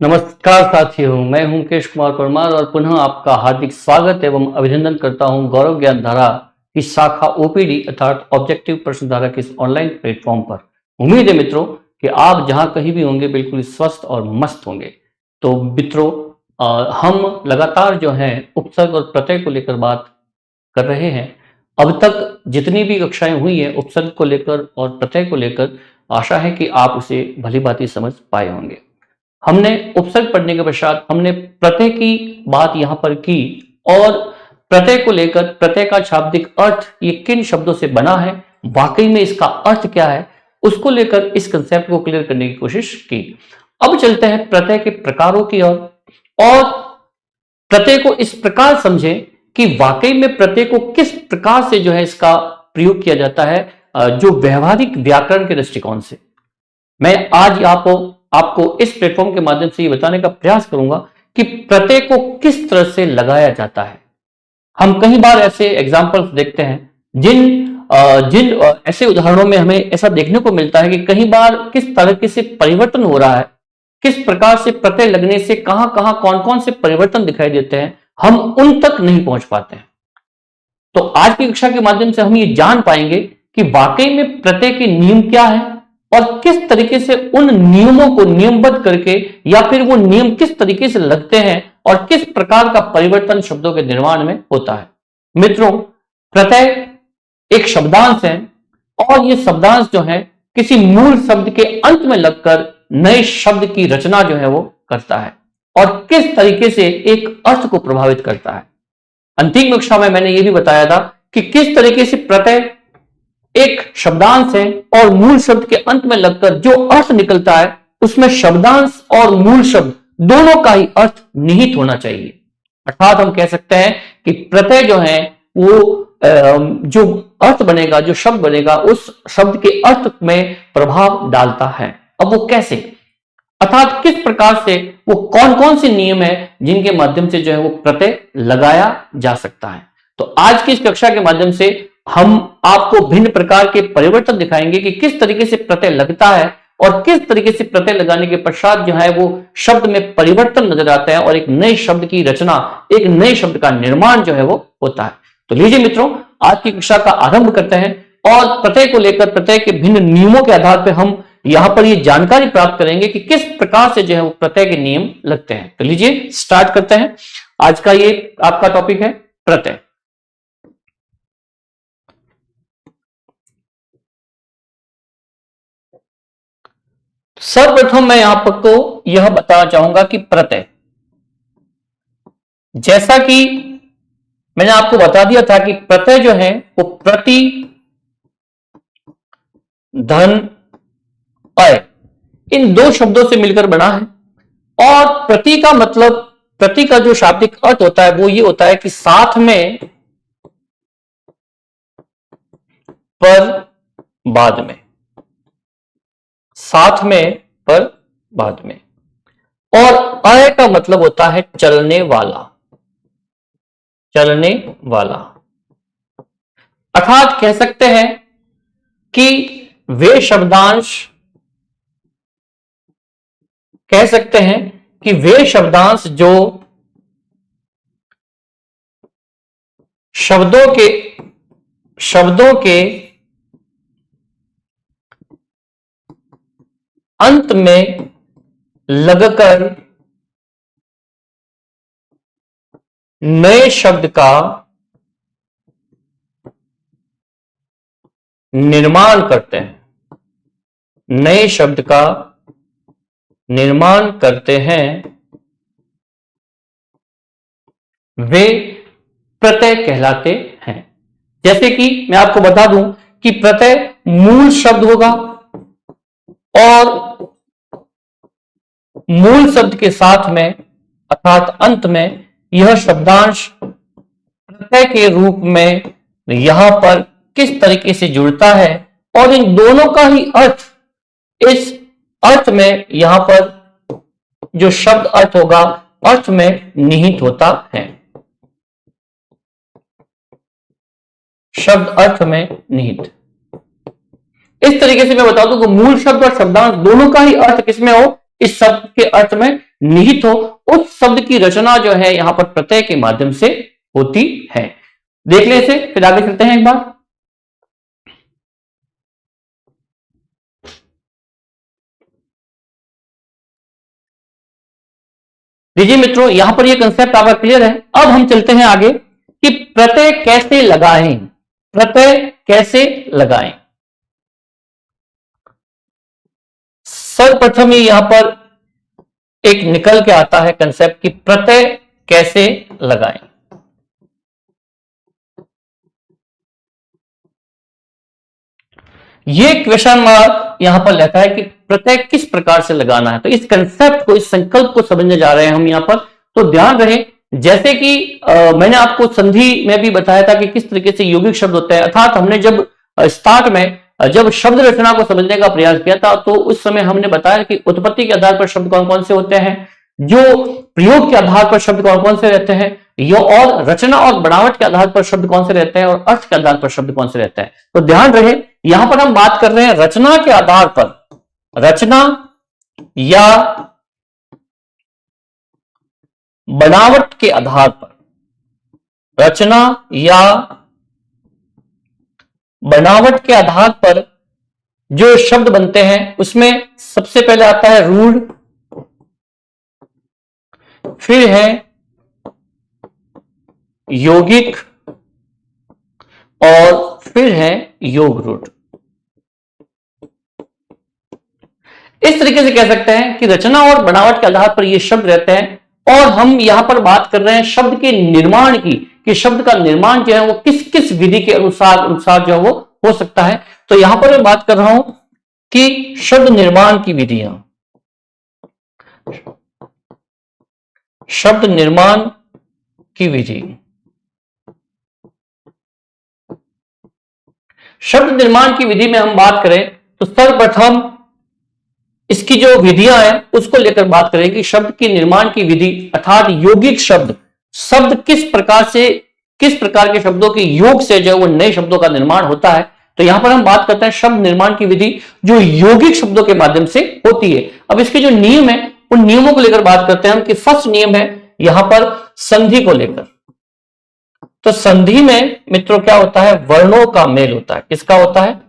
नमस्कार साथियों, मैं हूं मुकेश कुमार परमार और पुनः आपका हार्दिक स्वागत एवं अभिनंदन करता हूं गौरव ज्ञान धारा की शाखा ओपीडी अर्थात ऑब्जेक्टिव प्रश्न धारा के इस ऑनलाइन प्लेटफॉर्म पर। उम्मीद है मित्रों कि आप जहां कहीं भी होंगे बिल्कुल स्वस्थ और मस्त होंगे। तो मित्रों, हम लगातार जो है उपसर्ग और प्रत्यय को लेकर बात कर रहे हैं। अब तक जितनी भी कक्षाएं हुई हैं उपसर्ग को लेकर और प्रत्यय को लेकर, आशा है कि आप उसे भली भांति समझ पाए होंगे। हमने उपसर्ग पढ़ने के पश्चात हमने प्रत्यय की बात यहां पर की और प्रत्यय को लेकर प्रत्यय का शाब्दिक अर्थ ये किन शब्दों से बना है, वाकई में इसका अर्थ क्या है, उसको लेकर इस कंसेप्ट को क्लियर करने की कोशिश की। अब चलते हैं प्रत्यय के प्रकारों की ओर और प्रत्यय को इस प्रकार समझें कि वाकई में प्रत्यय को किस प्रकार से जो है इसका प्रयोग किया जाता है, जो व्यवहारिक व्याकरण के दृष्टिकोण से। मैं आज आपको इस प्लेटफॉर्म के माध्यम से ये बताने का प्रयास करूंगा कि प्रत्यय को किस तरह से लगाया जाता है। हम कई बार ऐसे एग्जाम्पल्स देखते हैं जिन ऐसे उदाहरणों में हमें ऐसा देखने को मिलता है कि कई बार किस तरीके से परिवर्तन हो रहा है, किस प्रकार से प्रत्यय लगने से कहां कहां कौन कौन से परिवर्तन दिखाई देते हैं, हम उन तक नहीं पहुंच पाते हैं। तो आज की कक्षा के माध्यम से हम ये जान पाएंगे कि वाकई में प्रत्यय के नियम क्या है और किस तरीके से उन नियमों को नियमबद्ध करके या फिर वो नियम किस तरीके से लगते हैं और किस प्रकार का परिवर्तन शब्दों के निर्माण में होता है। मित्रों, प्रत्यय एक शब्दांश है और ये शब्दांश जो है किसी मूल शब्द के अंत में लगकर नए शब्द की रचना जो है वो करता है और किस तरीके से एक अर्थ को प्रभावित करता है। अंतिम कक्षा में मैंने यह भी बताया था कि किस तरीके से प्रत्यय एक शब्दांश है और मूल शब्द के अंत में लगकर जो अर्थ निकलता है उसमें शब्दांश और मूल शब्द दोनों का ही अर्थ निहित होना चाहिए। अर्थात हम कह सकते हैं कि प्रत्यय जो है वो जो अर्थ बनेगा, जो शब्द बनेगा, उस शब्द के अर्थ में प्रभाव डालता है। अब वो कैसे, अर्थात किस प्रकार से, वो कौन कौन से नियम है जिनके माध्यम से जो है वो प्रत्यय लगाया जा सकता है। तो आज की इस कक्षा के माध्यम से हम आपको भिन्न प्रकार के परिवर्तन दिखाएंगे कि किस तरीके से प्रत्यय लगता है और किस तरीके से प्रत्यय लगाने के पश्चात जो है वो शब्द में परिवर्तन नजर आता है और एक नए शब्द की रचना, एक नए शब्द का निर्माण जो है वो होता है। तो लीजिए मित्रों, आज की कक्षा का आरंभ करते हैं और प्रत्यय को लेकर प्रत्यय के भिन्न नियमों के आधार पर हम यहां पर ये जानकारी प्राप्त करेंगे कि किस प्रकार से जो है वो प्रत्यय के नियम लगते हैं। तो लीजिए स्टार्ट करते हैं। आज का ये आपका टॉपिक है प्रत्यय। सर्वप्रथम मैं आपको यह बताना चाहूंगा कि प्रत्यय, जैसा कि मैंने आपको बता दिया था कि प्रत्यय जो है वो प्रति, धन, अय इन दो शब्दों से मिलकर बना है और प्रति का मतलब, प्रति का जो शाब्दिक अर्थ होता है वो ये होता है कि साथ में, पर, बाद में, साथ में, पर, बाद में। और अय का मतलब होता है चलने वाला, चलने वाला। अर्थात कह सकते हैं कि वे शब्दांश, कह सकते हैं कि वे शब्दांश जो शब्दों के अंत में लगकर नए शब्द का निर्माण करते हैं, नए शब्द का निर्माण करते हैं, वे प्रत्यय कहलाते हैं। जैसे कि मैं आपको बता दूं कि प्रत्यय मूल शब्द होगा और मूल शब्द के साथ में अर्थात अंत में यह शब्दांश प्रत्यय के रूप में यहां पर किस तरीके से जुड़ता है और इन दोनों का ही अर्थ, इस अर्थ में यहां पर जो शब्द अर्थ होगा अर्थ में निहित होता है, शब्द अर्थ में निहित। इस तरीके से मैं बता दूं कि मूल शब्द और शब्दांश दोनों का ही अर्थ किसमें हो, इस शब्द के अर्थ में निहित हो, उस शब्द की रचना जो है यहां पर प्रत्यय के माध्यम से होती है। देख ले इसे, फिर आगे चलते हैं एक बार। देखिए मित्रों, यहां पर ये कंसेप्ट आपका क्लियर है। अब हम चलते हैं आगे कि प्रत्यय कैसे लगाएं। प्रत्यय कैसे लगाएं, सर्वप्रथम ही यहां पर एक निकल के आता है कंसेप्ट कि प्रत्यय कैसे लगाएं। ये क्वेश्चन मार्क यहां पर रहता है कि प्रत्यय किस प्रकार से लगाना है। तो इस कंसेप्ट को, इस संकल्प को समझने जा रहे हैं हम यहां पर। तो ध्यान रहे, जैसे कि मैंने आपको संधि में भी बताया था कि किस तरीके से यौगिक शब्द होते हैं, अर्थात हमने जब स्टार्ट में जब शब्द रचना को समझने का प्रयास किया था तो उस समय हमने बताया कि उत्पत्ति के आधार पर शब्द कौन कौन से होते हैं, जो प्रयोग के आधार पर शब्द कौन कौन से रहते हैं, यो और रचना और बनावट के आधार पर शब्द कौन से रहते हैं, और अर्थ के आधार पर शब्द कौन से रहते हैं। तो ध्यान रहे, यहां पर हम बात कर रहे हैं रचना के आधार पर, रचना या बनावट के आधार पर, रचना या बनावट के आधार पर जो शब्द बनते हैं उसमें सबसे पहले आता है रूढ़, फिर है यौगिक और फिर है योग रूढ़। इस तरीके से कह सकते हैं कि रचना और बनावट के आधार पर ये शब्द रहते हैं। और हम यहां पर बात कर रहे हैं शब्द के निर्माण की, कि शब्द का निर्माण जो है वो किस किस विधि के अनुसार जो है वो हो सकता है। तो यहां पर मैं बात कर रहा हूं कि शब्द निर्माण की विधियां, शब्द निर्माण की विधि। शब्द निर्माण की विधि में हम बात करें तो सर्वप्रथम इसकी जो विधियां हैं उसको लेकर बात करें कि शब्द की निर्माण की विधि, अर्थात यौगिक शब्द, शब्द किस प्रकार के शब्दों के योग से जो वो नए शब्दों का निर्माण होता है। तो यहां पर हम बात करते हैं शब्द निर्माण की विधि जो यौगिक शब्दों के माध्यम से होती है। अब इसके जो नियम है उन नियमों को लेकर बात करते हैं हम, कि फर्स्ट नियम है यहां पर संधि को लेकर। तो संधि में मित्रों क्या होता है, वर्णों का मेल होता है। किसका होता है,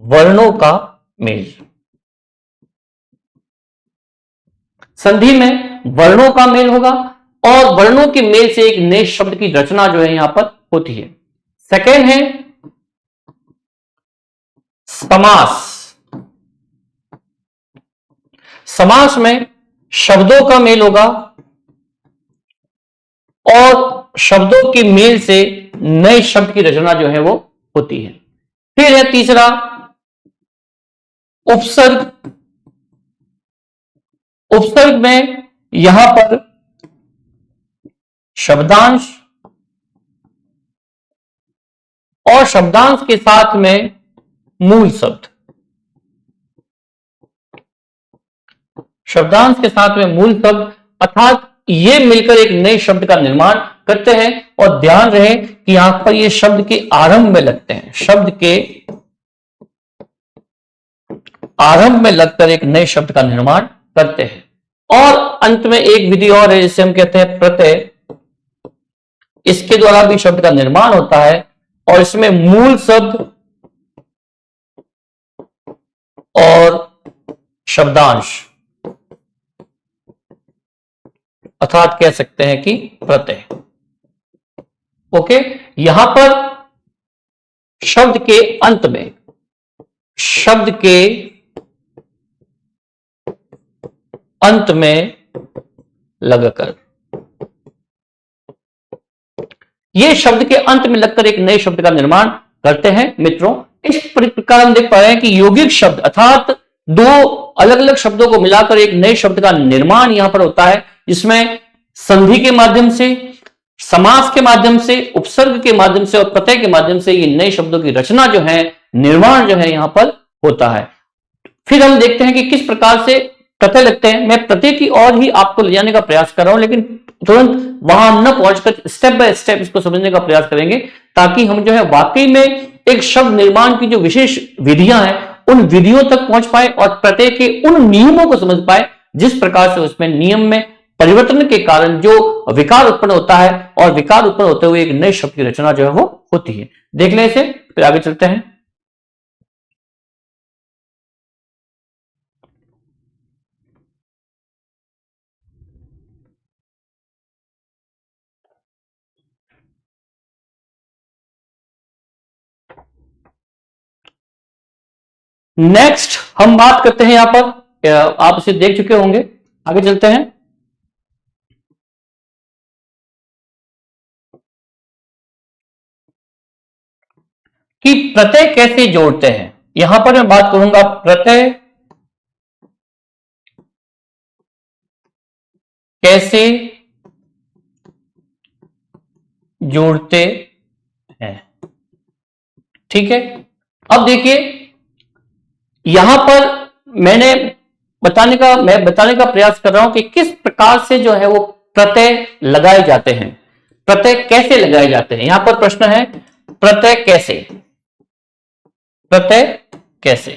वर्णों का मेल। संधि में वर्णों का मेल होगा और वर्णों के मेल से एक नए शब्द की रचना जो है यहां पर होती है। सेकेंड है समास। समास में शब्दों का मेल होगा और शब्दों के मेल से नए शब्द की रचना जो है वो होती है। फिर है तीसरा उपसर्ग। उपसर्ग में यहां पर शब्दांश और शब्दांश के साथ में मूल शब्द, शब्दांश के साथ में मूल शब्द, अर्थात ये मिलकर एक नए शब्द का निर्माण करते हैं। और ध्यान रहे कि यहां पर ये शब्द के आरंभ में लगते हैं, शब्द के आरंभ में लगकर एक नए शब्द का निर्माण करते हैं। और अंत में एक विधि और है जिसे हम कहते हैं प्रत्यय। इसके द्वारा भी शब्द का निर्माण होता है और इसमें मूल शब्द और शब्दांश, अर्थात कह सकते हैं कि प्रत्यय। ओके, यहां पर शब्द के अंत में, शब्द के अंत में लगकर, ये शब्द के अंत में लगकर एक नए शब्द का निर्माण करते हैं। मित्रों, इस प्रकार हम देख पा रहे हैं कि यौगिक शब्द अर्थात दो अलग अलग शब्दों को मिलाकर एक नए शब्द का निर्माण यहां पर होता है, जिसमें संधि के माध्यम से, समास के माध्यम से, उपसर्ग के माध्यम से और प्रत्यय के माध्यम से ये नए शब्दों की रचना जो है, निर्माण जो है यहां पर होता है। फिर हम देखते हैं कि किस प्रकार से प्रत्यय लगते हैं। मैं प्रत्यय की ओर ही आपको ले जाने का प्रयास कर रहा हूं, लेकिन तुरंत वहां न पहुंचकर स्टेप बाय स्टेप इसको समझने का प्रयास करेंगे, ताकि हम जो है वाकई में एक शब्द निर्माण की जो विशेष विधियां हैं उन विधियों तक पहुंच पाए और प्रत्यय के उन नियमों को समझ पाए जिस प्रकार से उसमें नियम में परिवर्तन के कारण जो विकार उत्पन्न होता है और विकार उत्पन्न होते हुए एक नए शब्द की रचना जो है वो होती है। देख लें इसे, फिर आगे चलते हैं। नेक्स्ट हम बात करते हैं यहां पर, आप इसे देख चुके होंगे, आगे चलते हैं। कि प्रत्यय कैसे जोड़ते हैं, यहां पर मैं बात करूंगा प्रत्यय कैसे जोड़ते हैं। ठीक है, अब देखिए यहां पर मैं बताने का प्रयास कर रहा हूं कि किस प्रकार से जो है वो प्रत्यय लगाए जाते हैं, प्रत्यय कैसे लगाए जाते हैं। यहां पर प्रश्न है प्रत्यय कैसे, प्रत्यय कैसे।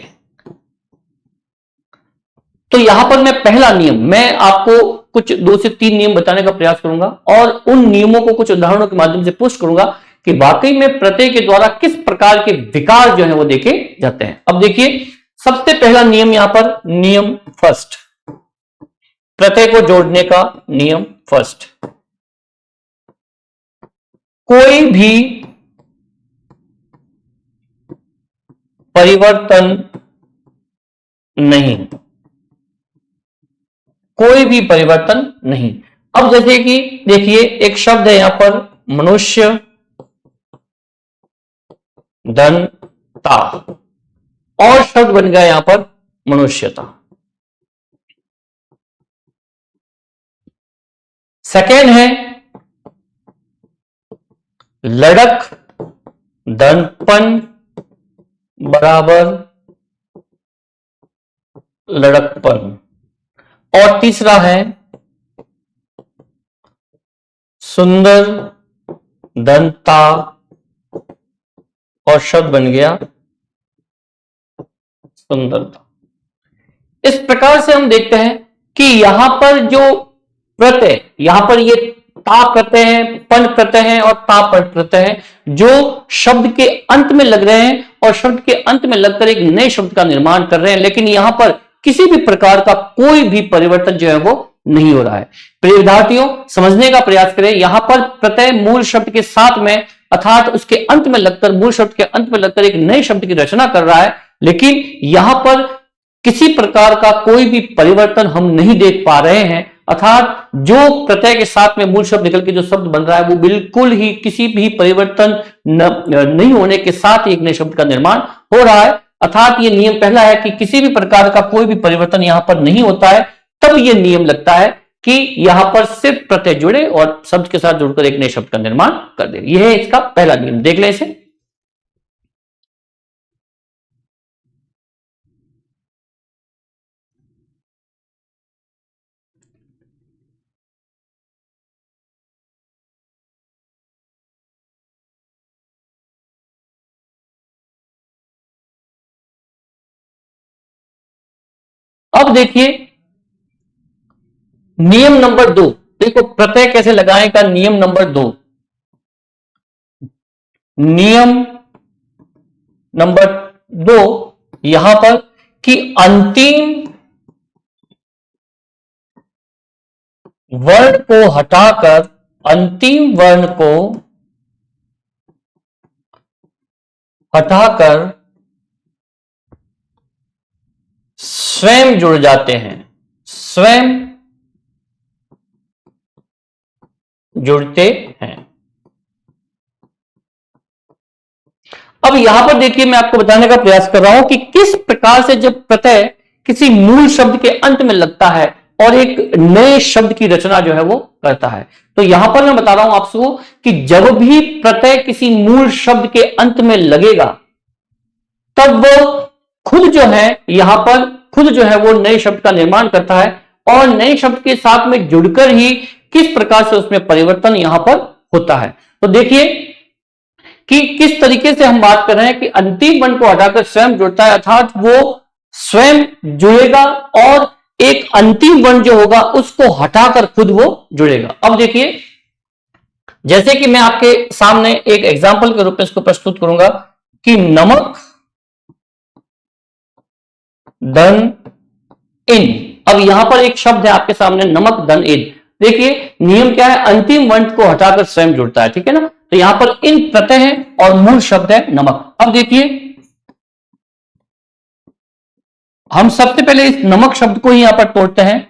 तो यहां पर मैं पहला नियम, मैं आपको कुछ 2 से 3 नियम बताने का प्रयास करूंगा और उन नियमों को कुछ उदाहरणों के माध्यम से पुष्ट करूंगा कि वाकई में प्रत्यय के द्वारा किस प्रकार के विकार जो है वो देखे जाते हैं। अब देखिए सबसे पहला नियम यहां पर, नियम फर्स्ट, प्रत्यय को जोड़ने का नियम फर्स्ट। कोई भी परिवर्तन नहीं, कोई भी परिवर्तन नहीं। अब जैसे कि देखिए एक शब्द है यहां पर मनुष्य, धन, ता, और शब्द बन गया यहां पर मनुष्यता। सेकेंड है लड़क, दर्पण बराबर लड़कपन। और तीसरा है सुंदर, दंता, और शब्द बन गया सुंदरता। इस प्रकार से हम देखते हैं कि यहां पर जो प्रत्यय, यहां पर ये ता प्रत्यय है, पन प्रत्यय है और ता पन प्रत्यय है जो शब्द के अंत में लग रहे हैं और शब्द के अंत में लगकर एक नए शब्द का निर्माण कर रहे हैं, लेकिन यहां पर किसी भी प्रकार का कोई भी परिवर्तन जो है वो नहीं हो रहा है। प्रिय विद्यार्थियों समझने का प्रयास करें, यहां पर प्रत्यय मूल शब्द के साथ में अर्थात उसके अंत में लगकर, मूल शब्द के अंत में लगकर एक नए शब्द की रचना कर रहा है, लेकिन यहां पर किसी प्रकार का कोई भी परिवर्तन हम नहीं देख पा रहे हैं। अर्थात जो प्रत्यय के साथ में मूल शब्द निकल के जो शब्द बन रहा है वो बिल्कुल ही किसी भी परिवर्तन नहीं होने के साथ एक नए शब्द का निर्माण हो रहा है। अर्थात ये नियम पहला है कि किसी भी प्रकार का कोई भी परिवर्तन यहां पर नहीं होता है, तब यह नियम लगता है कि यहां पर सिर्फ प्रत्यय जुड़े और शब्द के साथ जुड़कर एक नए शब्द का निर्माण कर दे। यह है इसका पहला नियम, देख लें इसे। अब देखिए नियम नंबर 2, देखो प्रत्यय कैसे लगाएं का नियम नंबर 2। नियम नंबर 2 यहां पर कि अंतिम वर्ण को हटाकर, अंतिम वर्ण को हटाकर स्वयं जुड़ जाते हैं, स्वयं जुड़ते हैं। अब यहां पर देखिए मैं आपको बताने का प्रयास कर रहा हूं कि किस प्रकार से जब प्रत्यय किसी मूल शब्द के अंत में लगता है और एक नए शब्द की रचना जो है वो करता है। तो यहां पर मैं बता रहा हूं आपको कि जब भी प्रत्यय किसी मूल शब्द के अंत में लगेगा तब वो खुद जो है यहां पर खुद जो है वो नए शब्द का निर्माण करता है और नए शब्द के साथ में जुड़कर ही किस प्रकार से उसमें परिवर्तन यहां पर होता है। तो देखिए कि किस तरीके से हम बात कर रहे हैं कि अंतिम वर्ण को हटाकर स्वयं जुड़ता है, अर्थात वो स्वयं जुड़ेगा और एक अंतिम वर्ण जो होगा उसको हटाकर खुद वो जुड़ेगा। अब देखिए, जैसे कि मैं आपके सामने एक एग्जाम्पल के रूप में इसको प्रस्तुत करूंगा कि नमक धन इन। अब यहां पर एक शब्द है आपके सामने, नमक धन इन। देखिए नियम क्या है, अंतिम वर्ण को हटाकर स्वयं जुड़ता है, ठीक है ना। तो यहां पर इन प्रत्यय है और मूल शब्द है नमक। अब देखिए, हम सबसे पहले इस नमक शब्द को ही यहां पर तोड़ते हैं।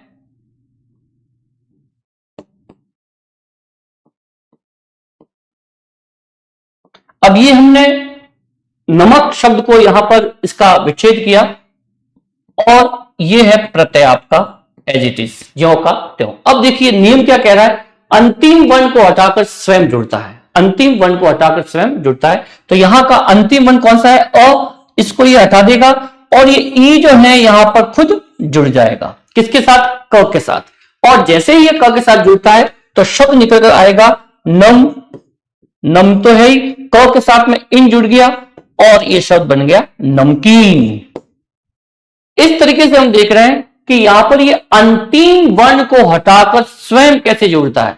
अब ये हमने नमक शब्द को यहां पर इसका विच्छेद किया और ये है प्रत्यय आपका एज इट इज, ज्यों का त्यों। अब देखिए नियम क्या कह रहा है, अंतिम वर्ण को हटाकर स्वयं जुड़ता है, अंतिम वर्ण को हटाकर स्वयं जुड़ता है। तो यहां का अंतिम वर्ण कौन सा है, अ, इसको ये हटा देगा और ये ई जो है यहां पर खुद जुड़ जाएगा, किसके साथ, क के साथ। और जैसे ही ये क के साथ जुड़ता है तो शब्द निकल कर आएगा नम, नम तो है ही, क के साथ में इन जुड़ गया और ये शब्द बन गया नमकीन। इस तरीके से हम देख रहे हैं कि यहां पर ये अंतिम वर्ण को हटाकर स्वयं कैसे जुड़ता है।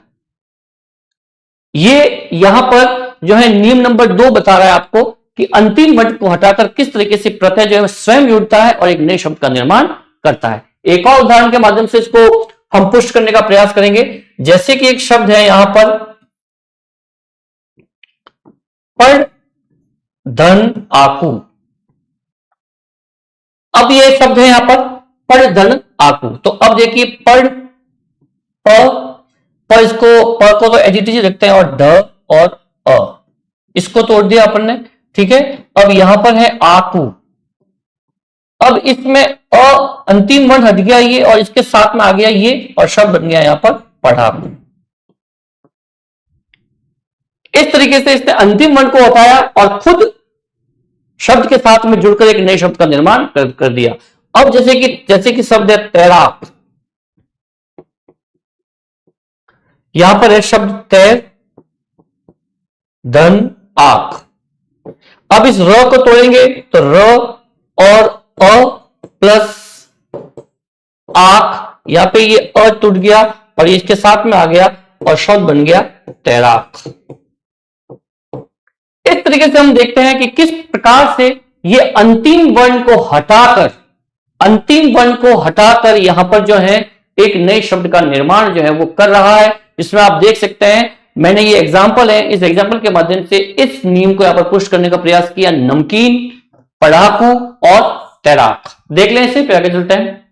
ये यहां पर जो है नियम नंबर 2 बता रहा है आपको कि अंतिम वर्ण को हटाकर किस तरीके से प्रत्यय जो है स्वयं जुड़ता है और एक नए शब्द का निर्माण करता है। एक और उदाहरण के माध्यम से इसको हम पुष्ट करने का प्रयास करेंगे। जैसे कि एक शब्द है यहां पर धन आकू। अब ये शब्द है यहां पर धन आकू। तो अब देखिए पर इसको प को तो एडिटिव रखते हैं और ध और अ, इसको तोड़ दिया अपन ने, ठीक है। अब यहां पर है आकू। अब इसमें अ अंतिम वर्ण हट गया ये और इसके साथ में आ गया ये और शब्द बन गया यहां पर पढ़ाकू। इस तरीके से इसने अंतिम वर्ण को हटाया और खुद शब्द के साथ में जुड़कर एक नए शब्द का निर्माण कर दिया। अब जैसे कि शब्द है तैराक, यहां पर है शब्द तैर धन आक। अब इस र को तोड़ेंगे तो र और अ प्लस आक, यहां पे ये अ टूट गया और इसके साथ में आ गया और शब्द बन गया तैराक। इस तरीके से हम देखते हैं कि किस प्रकार से ये अंतिम वर्ण को हटाकर यहां पर जो है एक नए शब्द का निर्माण जो है वो कर रहा है। जिसमें आप देख सकते हैं, मैंने ये एग्जाम्पल है, इस एग्जाम्पल के माध्यम से इस नियम को यहां पर पुष्ट करने का प्रयास किया। नमकीन, पढ़ाकू और तैराक। देख लें इसे, फिर आगे चलते हैं।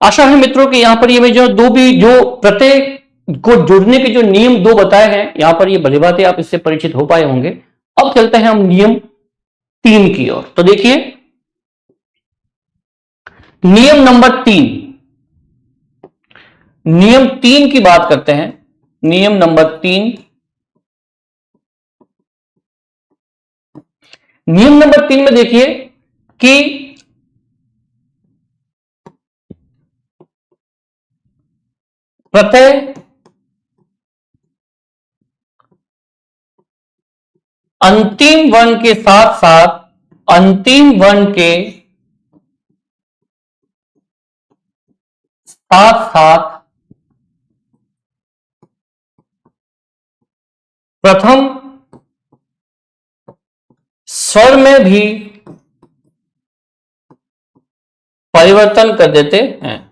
आशा है मित्रों कि यहां पर ये जो जो प्रत्यय को जोड़ने के जो नियम 2 बताए हैं, यहां पर ये भली बात आप इससे परिचित हो पाए होंगे। अब चलते हैं हम नियम 3 की ओर। तो देखिए नियम नंबर 3, नियम 3 की बात करते हैं। नियम नंबर 3, नियम नंबर 3 में देखिए कि प्रत्यय अंतिम वर्ण के साथ साथ प्रथम स्वर में भी परिवर्तन कर देते हैं।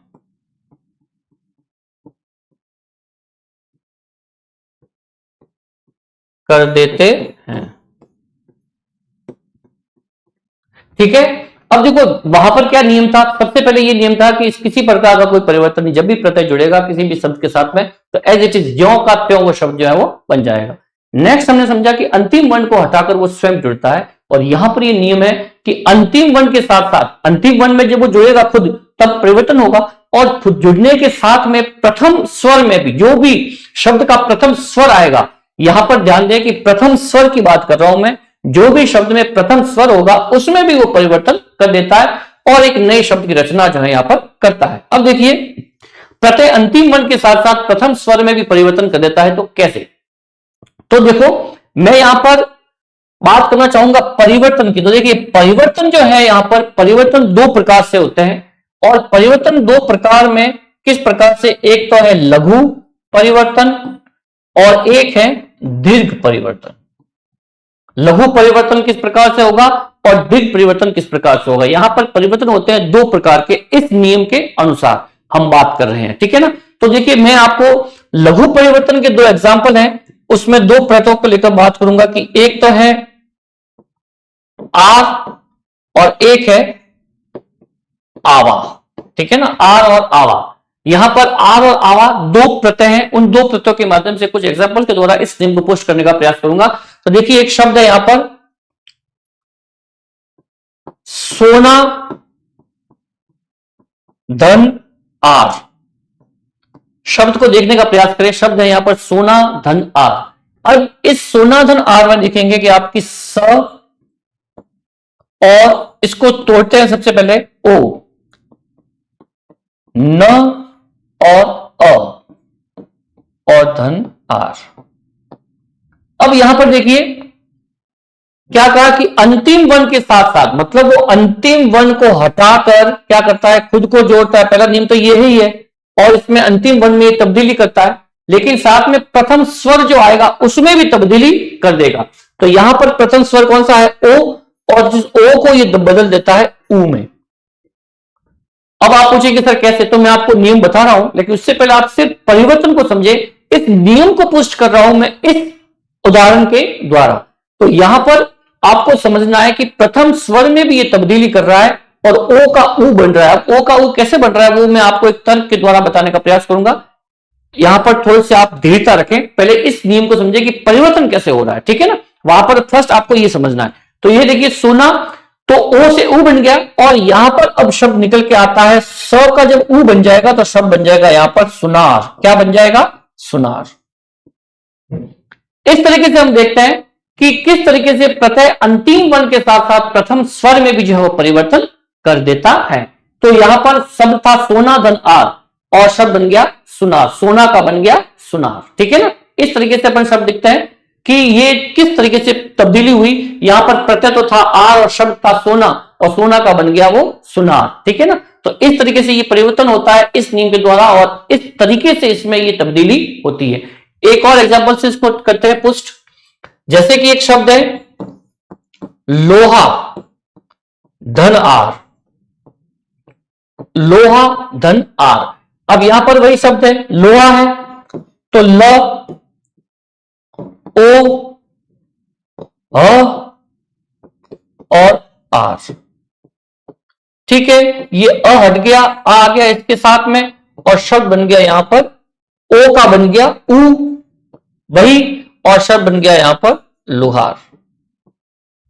ठीक है। अब देखो वहां पर क्या नियम था, सबसे पहले ये नियम था कि किसी प्रकार का कोई परिवर्तन नहीं, जब भी प्रत्यय जुड़ेगा किसी भी शब्द के साथ में तो एज इट इज, ज्यों का त्यों वो शब्द जो है वो बन जाएगा। नेक्स्ट हमने समझा कि अंतिम वर्ण को हटाकर वो स्वयं जुड़ता है और यहां पर ये नियम है कि अंतिम वर्ण के साथ साथ, अंतिम वर्ण में जब वो जुड़ेगा खुद तब परिवर्तन होगा, और जुड़ने के साथ में प्रथम स्वर में भी जो भी शब्द का प्रथम स्वर आएगा, यहां पर ध्यान दें कि प्रथम स्वर की बात कर रहा हूं मैं, जो भी शब्द में प्रथम स्वर होगा उसमें भी वो परिवर्तन कर देता है और एक नए शब्द की रचना जो है यहां पर करता है। अब देखिए, प्रत्यय अंतिम वर्ण के साथ साथ प्रथम स्वर में भी परिवर्तन कर देता है, तो कैसे? तो देखो, मैं यहां पर बात करना चाहूंगा परिवर्तन की। तो देखिए, परिवर्तन जो है यहां पर परिवर्तन दो प्रकार से होते हैं, और परिवर्तन दो प्रकार में किस प्रकार से, एक तो है लघु परिवर्तन और एक है दीर्घ परिवर्तन। लघु परिवर्तन किस प्रकार से होगा और दीर्घ परिवर्तन किस प्रकार से होगा। यहां पर परिवर्तन होते हैं दो प्रकार के, इस नियम के अनुसार हम बात कर रहे हैं, ठीक है ना। तो देखिए, मैं आपको लघु परिवर्तन के दो एग्जांपल हैं, उसमें दो प्रत्ययों को लेकर बात करूंगा कि एक तो है आर और एक है आवा, ठीक है ना, आर और आवा। यहां पर आर और आवा दो प्रत्यय हैं, उन दो प्रत्ययों के माध्यम से कुछ एग्जांपल के द्वारा इस नियम को पुष्ट करने का प्रयास करूंगा। तो देखिए, एक शब्द है यहां पर सोना धन आर। शब्द को देखने का प्रयास करें, शब्द है यहां पर सोना धन आर। अब इस सोना धन आर में देखेंगे कि आपकी स, और इसको तोड़ते हैं सबसे पहले ओ, न और अ और धन आर। अब यहां पर देखिए क्या कहा कि अंतिम वर्ण के साथ साथ, मतलब वो अंतिम वर्ण को हटाकर क्या करता है, खुद को जोड़ता है। पहला नियम तो ये ही है, और इसमें अंतिम वर्ण में तब्दीली करता है, लेकिन साथ में प्रथम स्वर जो आएगा उसमें भी तब्दीली कर देगा। तो यहां पर प्रथम स्वर कौन सा है, ओ, और जिस ओ को ये बदल देता है ऊ में। अब आप पूछेंगे सर कैसे, तो मैं आपको नियम बता रहा हूं, लेकिन उससे पहले आप सिर्फ परिवर्तन को समझे। इस नियम को पुष्ट कर रहा हूं मैं इस उदाहरण के द्वारा। तो यहां पर आपको समझना है कि प्रथम स्वर में भी ये तब्दीली कर रहा है और ओ का ऊ बन रहा है। ओ का ऊ कैसे बन रहा है वो मैं आपको एक तर्क के द्वारा बताने का प्रयास करूंगा। यहां पर थोड़ी सी आप धीरता रखें, पहले इस नियम को समझे कि परिवर्तन कैसे हो रहा है, ठीक है ना। वहां पर फर्स्ट आपको ये समझना है। तो ये देखिए, सोना तो ओ से ऊ बन गया, और यहां पर अब शब्द निकल के आता है, स का जब ऊ बन जाएगा तो शब्द बन जाएगा यहां पर सुनार। क्या बन जाएगा, सुनार। इस तरीके से हम देखते हैं कि किस तरीके से प्रत्यय अंतिम वर्ण के साथ साथ प्रथम स्वर में भी जो है वो परिवर्तन कर देता है। तो यहां पर शब्द था सोना धन आर, और शब्द बन गया सुनार, सोना का बन गया सुनार, ठीक है ना। इस तरीके से अपन शब्द दिखते हैं कि ये किस तरीके से तब्दीली हुई। यहां पर प्रत्यय तो था आर और शब्द था सोना, और सोना का बन गया वो सुनार, ठीक है ना। तो इस तरीके से ये परिवर्तन होता है इस नियम के द्वारा, और इस तरीके से इसमें ये तब्दीली होती है। एक और एग्जांपल से इसको करते हैं पुष्ट। जैसे कि एक शब्द है लोहा धन आर, लोहा धन आर। अब यहां पर वही शब्द है, लोहा है तो ल, ओ, अ और आर, ठीक है। ये अ हट गया, आ गया इसके साथ में, और शब्द बन गया यहां पर ओ का बन गया ऊ, वही, और शब्द बन गया यहां पर लोहार।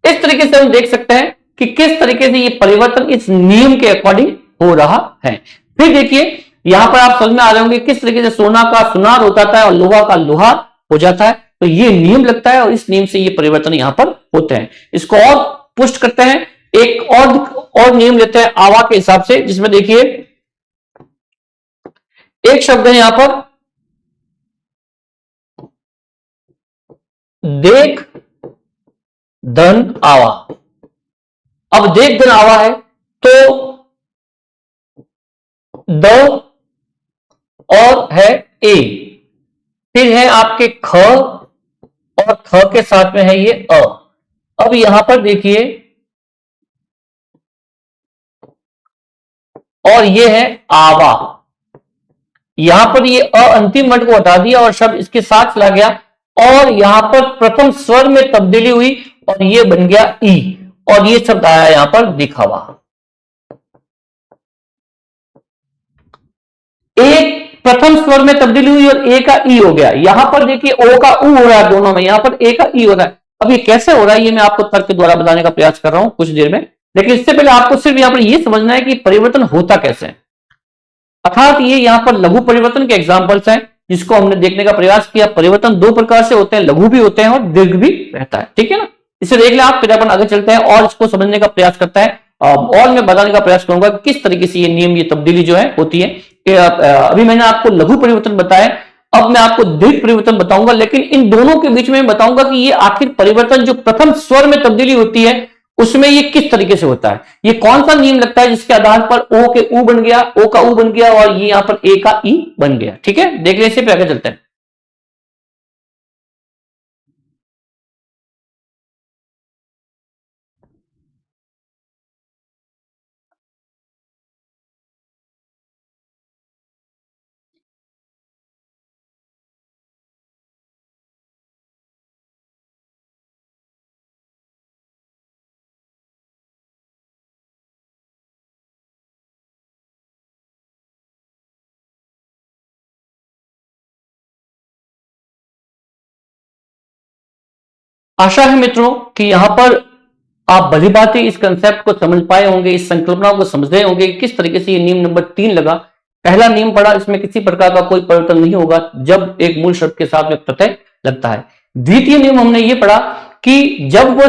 इस तरीके से हम देख सकते हैं कि किस तरीके से ये परिवर्तन इस नियम के अकॉर्डिंग हो रहा है। फिर देखिए, यहां पर आप समझ में आ रहे होंगे किस तरीके से सोना का सुनार हो जाता है और लोहा का लोहार हो जाता है। तो ये नियम लगता है, और इस नियम से ये परिवर्तन यहां पर होते हैं। इसको और पुष्ट करते हैं, एक और नियम लेते हैं आवा के हिसाब से, जिसमें देखिए एक शब्द है यहां पर देख धन आवा। अब देख धन आवा है तो द और है ए, फिर है आपके ख, और ख के साथ में है ये अ। अब यहां पर देखिए, और ये है आवा। यहां पर ये अ अंतिम वर्ण को हटा दिया और शब्द इसके साथ चला गया, और यहां पर प्रथम स्वर में तब्दीली हुई और ये बन गया ई, और ये शब्द आया यहां पर दिखावा। एक प्रथम स्वर में तब्दीली हुई और ए का ई हो गया। यहां पर देखिए ओ का ऊ हो रहा है दोनों में, यहां पर ए का ई हो रहा है। अब ये कैसे हो रहा है ये मैं आपको तर्क के द्वारा बताने का प्रयास कर रहा हूं कुछ देर में, लेकिन इससे पहले आपको सिर्फ यहां पर ये समझना है कि परिवर्तन होता कैसे है। अर्थात ये यहाँ पर लघु परिवर्तन के एग्जाम्पल्स हैं जिसको हमने देखने का प्रयास किया। परिवर्तन दो प्रकार से होते हैं, लघु भी होते हैं और दीर्घ भी रहता है, ठीक है ना। इसे देख ले आप, फिर अपन आगे चलते हैं और इसको समझने का प्रयास करते हैं और मैं बताने का प्रयास करूंगा किस तरीके से ये नियम, ये तब्दीली जो है होती है। अभी मैंने आपको लघु परिवर्तन बताया, अब मैं आपको दीर्घ परिवर्तन बताऊंगा, लेकिन इन दोनों के बीच में बताऊंगा कि ये आखिर परिवर्तन जो प्रथम स्वर में तब्दीली होती है उसमें ये किस तरीके से होता है, ये कौन सा नियम लगता है जिसके आधार पर ओ के ऊ बन गया, ओ का ऊ बन गया और ये यहां पर ए का ई बन गया। ठीक है, देख ले, इसे पे आगे चलते हैं। आशा है मित्रों कि यहां पर आप भली भांति इस कंसेप्ट को समझ पाए होंगे, इस संकल्पना को समझ रहे होंगे किस तरीके से ये नियम नंबर 3 लगा। पहला नियम पढ़ा, इसमें किसी प्रकार का कोई परिवर्तन नहीं होगा जब एक मूल शब्द के साथ में प्रत्यय लगता है। द्वितीय नियम हमने ये पढ़ा कि जब वो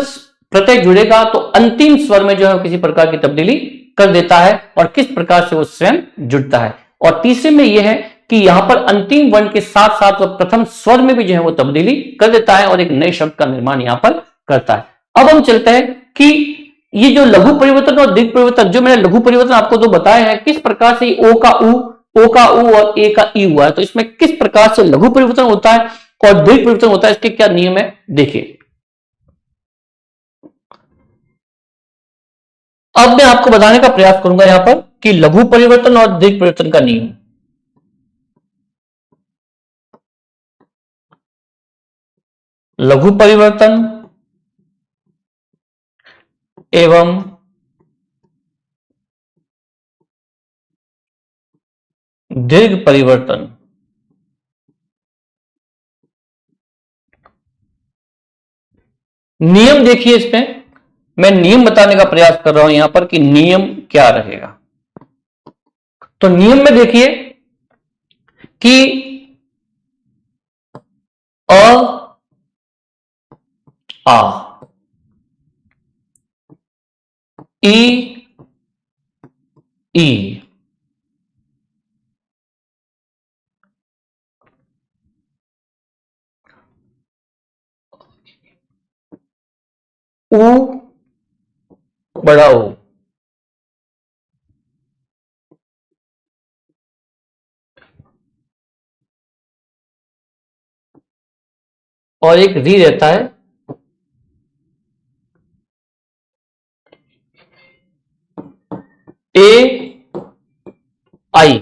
प्रत्यय जुड़ेगा तो अंतिम स्वर में जो है किसी प्रकार की तब्दीली कर देता है और किस प्रकार से वो स्वयं जुड़ता है। और तीसरे में यह है कि यहां पर अंतिम वर्ण के साथ साथ वह प्रथम स्वर में भी जो है वो तब्दीली कर देता है और एक नए शब्द का निर्माण यहां पर करता है। अब हम चलते हैं कि ये जो लघु परिवर्तन और दीर्घ परिवर्तन, जो मैंने लघु परिवर्तन आपको दो बताए हैं, किस प्रकार से ओ का ऊ और ए का ई हुआ है, तो इसमें किस प्रकार से लघु परिवर्तन होता है और दीर्घ परिवर्तन होता है, इसके क्या नियम है देखिए। अब मैं आपको बताने का प्रयास करूंगा यहां पर कि लघु परिवर्तन और दीर्घ परिवर्तन का नियम। लघु परिवर्तन एवं दीर्घ परिवर्तन। नियम देखिए, इसमें मैं नियम बताने का प्रयास कर रहा हूं यहां पर कि नियम क्या रहेगा। तो नियम में देखिए कि अ आ, ई ई, ऊ बड़ा ऊ, और एक री रहता है ए आई।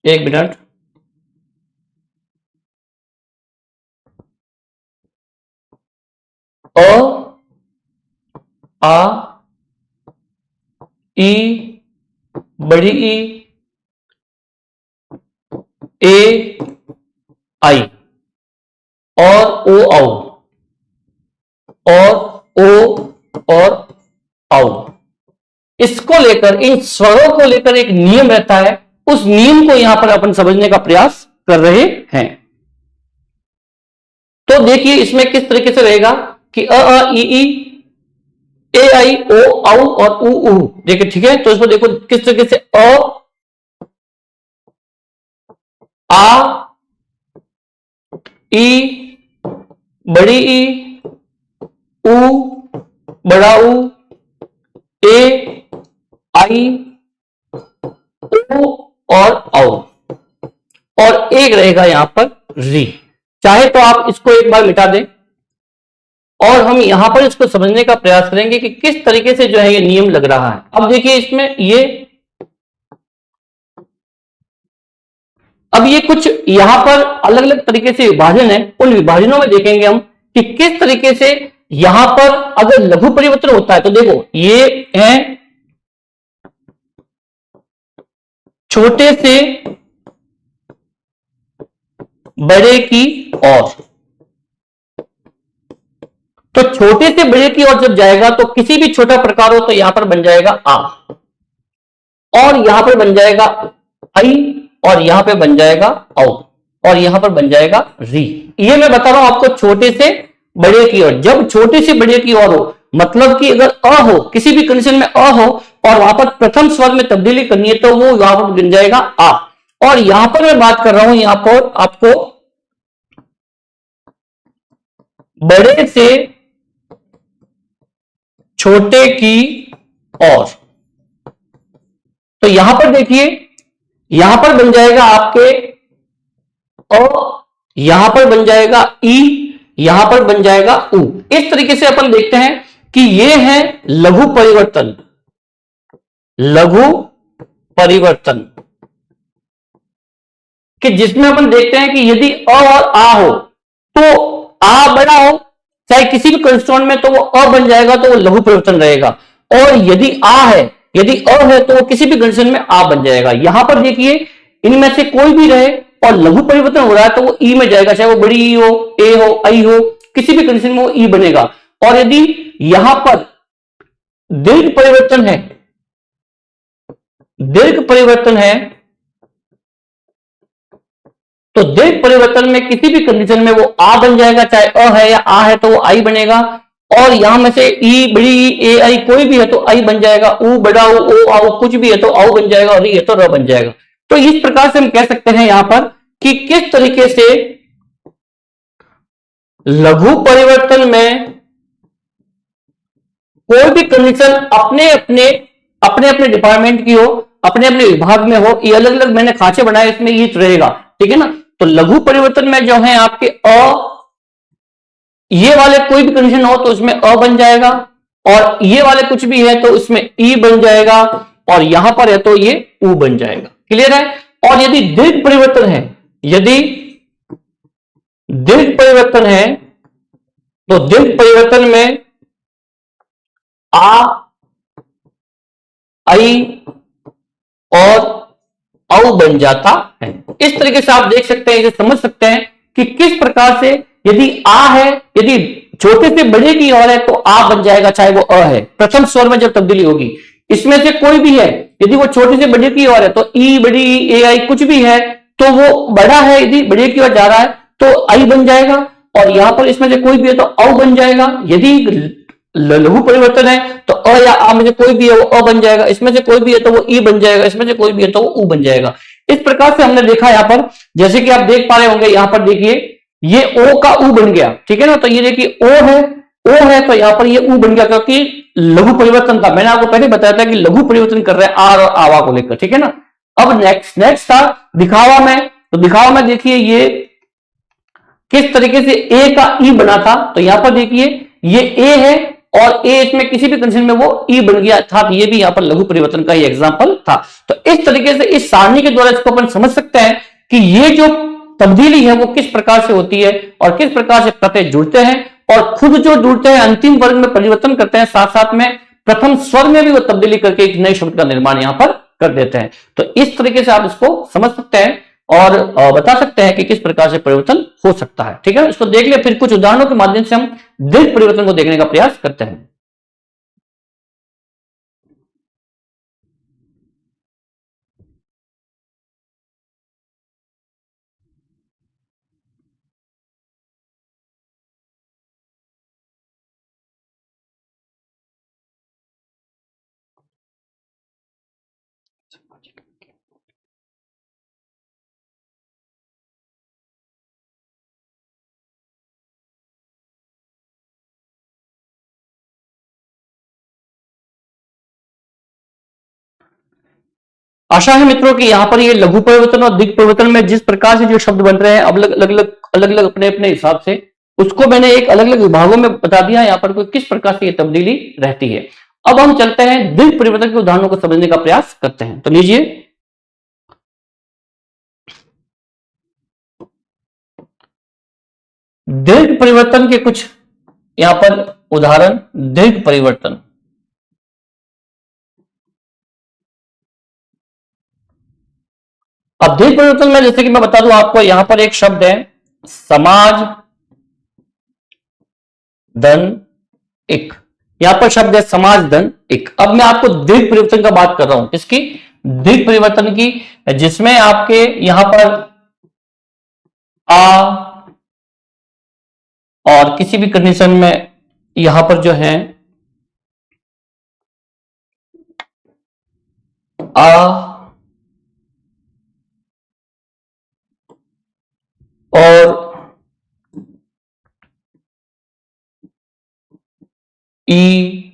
एक मिनट, अ आ ई बड़ी ई ए आई और ओ आओ और ओ और आओ, इसको लेकर, इन स्वरों को लेकर एक नियम रहता है। उस नियम को यहां पर अपन समझने का प्रयास कर रहे हैं। तो देखिए इसमें किस तरीके से रहेगा कि अ ई ए आई ओ औ और ऊ ऊ। देखिए ठीक है, तो इसको देखो किस तरीके से अ आ ई बड़ी ई ऊ बड़ा ऊ ए आई ओ और औ, और एक रहेगा यहां पर री। चाहे तो आप इसको एक बार मिटा दें और हम यहां पर इसको समझने का प्रयास करेंगे कि किस तरीके से जो है ये नियम लग रहा है। अब देखिए इसमें ये, अब ये कुछ यहां पर अलग अलग तरीके से विभाजन है, उन विभाजनों में देखेंगे हम कि किस तरीके से यहां पर अगर लघु परिवर्तन होता है तो देखो ये है छोटे से बड़े की ओर, तो छोटे से बड़े की ओर जब जाएगा तो किसी भी छोटा प्रकार हो तो यहां पर बन जाएगा आ, और यहां पर बन जाएगा आई, और यहां पे बन जाएगा औ, और यहां पर बन जाएगा री। ये मैं बता रहा हूं आपको छोटे से बड़े की ओर। जब छोटे से बड़े की ओर हो मतलब कि अगर अ हो, किसी भी कंडीशन में अ हो और वहां पर प्रथम स्वर में तब्दीली करनी है तो वो यहां पर बन जाएगा आ। और यहां पर मैं बात कर रहा हूं यहां पर आपको बड़े से छोटे की ओर। तो यहां पर देखिए, यहां पर बन जाएगा आपके अ, यहां पर बन जाएगा ई, यहां पर बन जाएगा उ। इस तरीके से अपन देखते हैं कि ये है लघु परिवर्तन। लघु परिवर्तन कि जिसमें अपन देखते हैं कि यदि अ और आ हो तो आ बड़ा हो चाहे किसी भी कंस्ट्रक्ट में तो वो अ बन जाएगा, तो वो लघु परिवर्तन रहेगा। और यदि आ है, यदि अ है तो वो किसी भी कंडीशन में आ बन जाएगा। यहां पर देखिए इनमें से कोई भी रहे और लघु परिवर्तन हो रहा है तो वो ई में जाएगा, चाहे वो बड़ी ई हो, ए हो, आई हो, किसी भी कंडीशन में वो ई बनेगा। और यदि यहां पर दीर्घ परिवर्तन है, दीर्घ परिवर्तन है तो दीर्घ परिवर्तन में किसी भी कंडीशन में वो आ बन जाएगा, चाहे अ है या आ है तो वो आई बनेगा। और यहां में से ई, बड़ी ई, ए, आई कोई भी है तो आई बन जाएगा, ऊ, बड़ा ऊ, ओ, आओ कुछ भी है तो आओ बन जाएगा, और ई है तो र बन जाएगा। तो इस प्रकार से हम कह सकते हैं यहां पर कि किस तरीके से लघु परिवर्तन में कोई भी कंडीशन अपने अपने अपने अपने डिपार्टमेंट की हो, अपने अपने विभाग में हो, ये अलग अलग मैंने खांचे बनाए इसमें ये रहेगा, ठीक है ना। तो लघु परिवर्तन में जो है आपके अ, ये वाले कोई भी कंडीशन हो तो इसमें अ बन जाएगा, और ये वाले कुछ भी है तो इसमें ई बन जाएगा, और यहां पर है तो ये ऊ बन जाएगा। क्लियर है। और यदि दीर्घ परिवर्तन है, यदि दीर्घ परिवर्तन है तो दीर्घ परिवर्तन में आ, आई और औ बन जाता है। इस तरीके से आप देख सकते हैं, इसे समझ सकते हैं कि किस प्रकार से यदि आ है, यदि छोटे से बड़े की ओर है तो आ बन जाएगा, चाहे वो अ है, प्रथम स्वर में जब तब्दीली होगी। इसमें से कोई भी है, यदि वो छोटे से बड़े की ओर है तो ई, बड़ी ई, ए, आई कुछ भी है तो वो बड़ा है, यदि बड़े की ओर जा रहा है तो आई बन जाएगा। और यहां पर इसमें से कोई भी है तो औ बन जाएगा। यदि लघु परिवर्तन है तो अ या आ में से कोई भी है वो अ बन जाएगा, इसमें से कोई भी है तो वो ई बन जाएगा, इसमें से कोई भी है तो वो ऊ बन जाएगा। इस प्रकार से हमने देखा यहां पर, जैसे कि आप देख पा रहे होंगे यहां पर देखिए ये ओ का ऊ बन गया, ठीक है ना। तो ये देखिए ओ है तो यहां पर ये ऊ बन गया, क्योंकि लघु परिवर्तन था। मैंने आपको पहले बताया था कि लघु परिवर्तन कर रहे हैं आर और आवा को लेकर, ठीक है ना। अब नेक्स्ट था दिखावा में। तो दिखावा में देखिए ये किस तरीके से ए का ई बना था। तो यहां पर देखिए ये ए है और ए इसमें किसी भी कंडीशन में वो ई बन गया था, तो ये भी यहां पर लघु परिवर्तन का ही एग्जांपल था। तो इस तरीके से इस सारणी के द्वारा इसको अपन समझ सकते हैं कि ये जो तब्दीली है वो किस प्रकार से होती है और किस प्रकार से प्रत्यय जुड़ते हैं, और खुद जो जुड़ते हैं अंतिम वर्ग में परिवर्तन करते हैं, साथ साथ में प्रथम स्वर में भी वो तब्दीली करके एक नए शब्द का निर्माण यहां पर कर देते हैं। तो इस तरीके से आप इसको समझ सकते हैं और बता सकते हैं कि किस प्रकार से परिवर्तन हो सकता है। ठीक है, इसको देख लिया, फिर कुछ उदाहरणों के माध्यम से हम दीर्घ परिवर्तन को देखने का प्रयास करते हैं। आशा है मित्रों कि यहाँ पर ये लघु परिवर्तन और दिग् परिवर्तन में जिस प्रकार से जो शब्द बन रहे हैं अलग अलग अपने अपने हिसाब से, उसको मैंने एक अलग अलग विभागों में बता दिया यहाँ पर कोई किस प्रकार से ये तब्दीली रहती है। अब हम चलते हैं दिग् परिवर्तन के उदाहरणों को समझने का प्रयास करते हैं। तो लीजिए, दीर्घ परिवर्तन के कुछ यहां पर उदाहरण। दीर्घ परिवर्तन, अब दीर्घ परिवर्तन में जैसे कि मैं बता दूं आपको, यहां पर एक शब्द है समाज, धन, एक। यहां पर शब्द है समाज धन एक। अब मैं आपको दीर्घ परिवर्तन का बात कर रहा हूं, किसकी? दीर्घ परिवर्तन की, जिसमें आपके यहां पर आ और किसी भी कंडीशन में यहां पर जो है आ और ई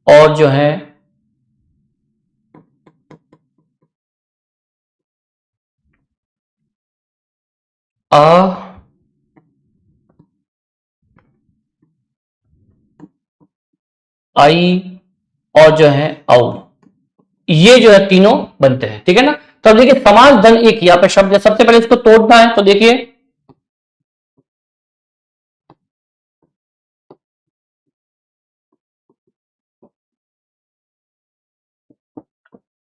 और जो है आ आई और जो है औ, ये जो है तीनों बनते हैं, ठीक है ना। तो अब देखिए समास धन एक यहां पे शब्द है, सबसे पहले इसको तोड़ना है, तो देखिए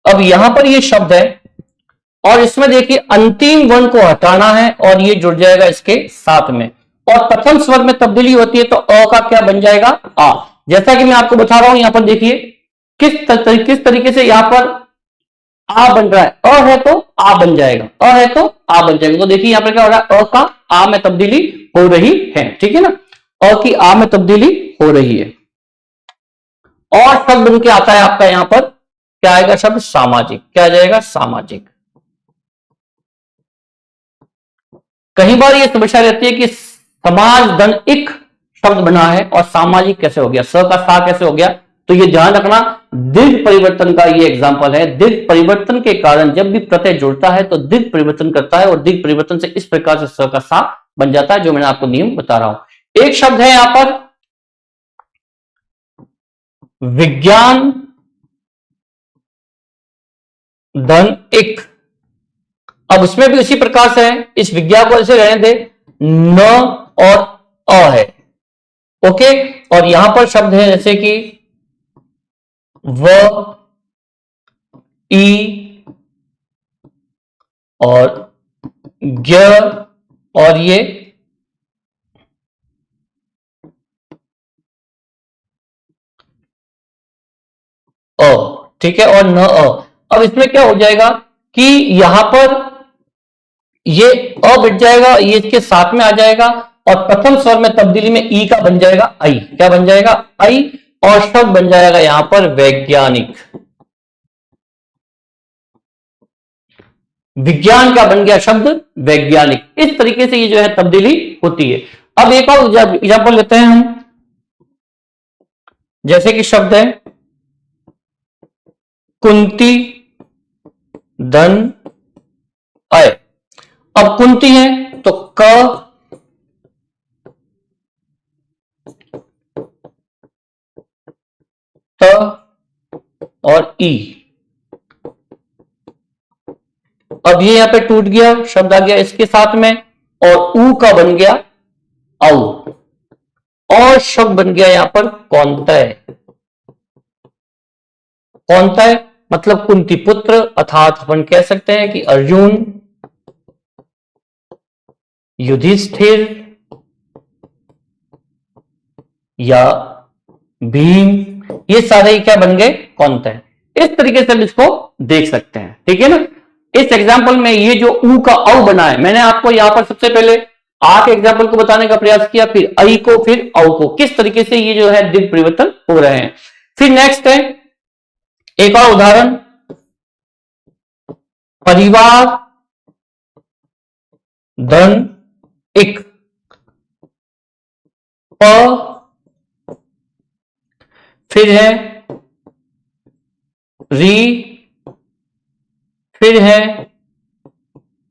अब यहां पर ये शब्द है और इसमें देखिए अंतिम वर्ण को हटाना है और ये जुड़ जाएगा इसके साथ में, और प्रथम स्वर में तब्दीली होती है तो अ का क्या बन जाएगा? आ। जैसा कि मैं आपको बता रहा हूं यहां पर देखिए किस तरीके से यहां पर आ बन रहा है, अ है तो आ बन जाएगा, अ है तो आ बन जाएगा। तो देखिए यहां पर क्या हो रहा है, अ का आ में तब्दीली हो रही है, ठीक है ना, अ की आ में तब्दीली हो रही है। और शब्द बन के आता है आपका यहां पर क्या आएगा शब्द? सामाजिक। क्या आ जाएगा? सामाजिक। कई बार ये समस्या रहती है कि समाज धन एक शब्द बना है और सामाजिक कैसे हो गया, स का सा कैसे हो गया? तो ये ध्यान रखना, दीर्घ परिवर्तन का ये एग्जांपल है। दीर्घ परिवर्तन के कारण जब भी प्रत्यय जुड़ता है तो दीर्घ परिवर्तन करता है और दीर्घ परिवर्तन से इस प्रकार से स का सा बन जाता है, जो मैंने आपको नियम बता रहा हूं। एक शब्द है यहां पर विज्ञान धन एक। अब उसमें भी उसी प्रकार से है, इस विज्ञा को ऐसे रहने दे, न और अ है, ओके। और यहां पर शब्द है जैसे कि व, ई और ज्ञ और ये अ, ठीक है, और न अ। अब इसमें क्या हो जाएगा कि यहां पर ये अ बिट जाएगा, ये इसके साथ में आ जाएगा और प्रथम स्वर में तब्दीली में ई का बन जाएगा आई। क्या बन जाएगा? आई। और शब्द बन जाएगा यहां पर वैज्ञानिक। विज्ञान का बन गया शब्द वैज्ञानिक। इस तरीके से ये जो है तब्दीली होती है। अब एक और एग्जाम्पल लेते हैं हम, जैसे कि शब्द है कुंती धन अय। अब कुंती है तो क त और ई। अब ये यहां पे टूट गया, शब्द आ गया इसके साथ में और ऊ का बन गया औ, और शब्द बन गया यहां पर कौनतय। कौनतय मतलब कुंती पुत्र, अर्थात अपन कह सकते हैं कि अर्जुन, युधिष्ठिर या भीम, ये सारे ही क्या बन गए? कौनतय। इस तरीके से हम इसको देख सकते हैं, ठीक है ना। इस एग्जाम्पल में ये जो ऊ का औ बना है, मैंने आपको यहां पर सबसे पहले आ के एग्जाम्पल को बताने का प्रयास किया, फिर आई को, फिर औ को, किस तरीके से ये जो है दीर्घ परिवर्तन हो रहे हैं। फिर नेक्स्ट है एक और उदाहरण, परिवार धन एक। प, फिर है री, फिर है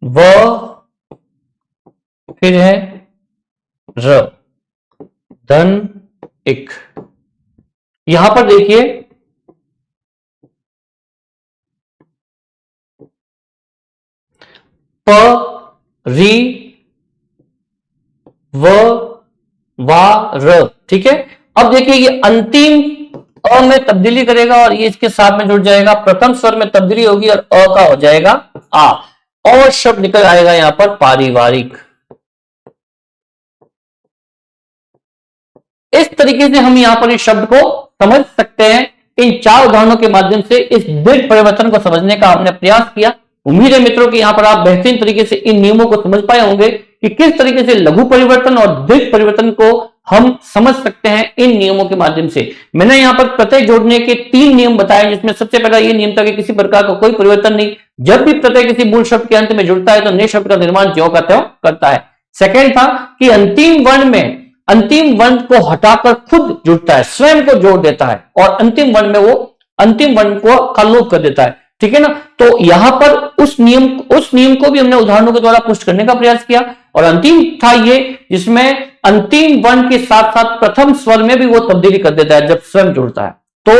व, फिर है र, धन एक। यहां पर देखिए प, री, व, वा, र, ठीक है। अब देखिए ये अंतिम अ में तब्दीली करेगा और ये इसके साथ में जुड़ जाएगा, प्रथम स्वर में तब्दीली होगी और अ का हो जाएगा आ, और शब्द निकल आएगा यहां पर पारिवारिक। इस तरीके से हम यहाँ पर इस शब्द को समझ सकते हैं। इन 4 उदाहरणों के माध्यम से इस दीर्घ परिवर्तन को समझने का हमने प्रयास किया। उम्मीद है मित्रों कि यहाँ पर आप बेहतरीन तरीके से इन नियमों को समझ पाए होंगे कि किस तरीके से लघु परिवर्तन और दीर्घ परिवर्तन को हम समझ सकते हैं इन नियमों के माध्यम से। मैंने यहाँ पर प्रत्यय जोड़ने के 3 नियम बताए, जिसमें सबसे पहला यह नियम था कि किसी प्रकार का कोई परिवर्तन नहीं, जब भी प्रत्यय किसी मूल शब्द के अंत में जुड़ता है तो नए शब्द का निर्माण ज्यों का त्यों करता है। सेकेंड था कि अंतिम वर्ण को हटाकर खुद जुड़ता है, स्वयं को जोड़ देता है और अंतिम वर्ण को का लोप कर देता है। ठीक है ना। तो यहां पर उस नियम को भी हमने उदाहरणों के द्वारा पुष्ट करने का प्रयास किया। और अंतिम था ये जिसमें अंतिम वर्ण के साथ साथ प्रथम स्वर में भी वो तब्दीली कर देता है जब स्वयं जुड़ता है। तो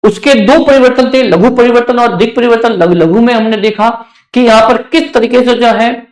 उसके 2 परिवर्तन थे, लघु परिवर्तन और दीर्घ परिवर्तन। लघु में हमने देखा कि यहां पर किस तरीके से जो है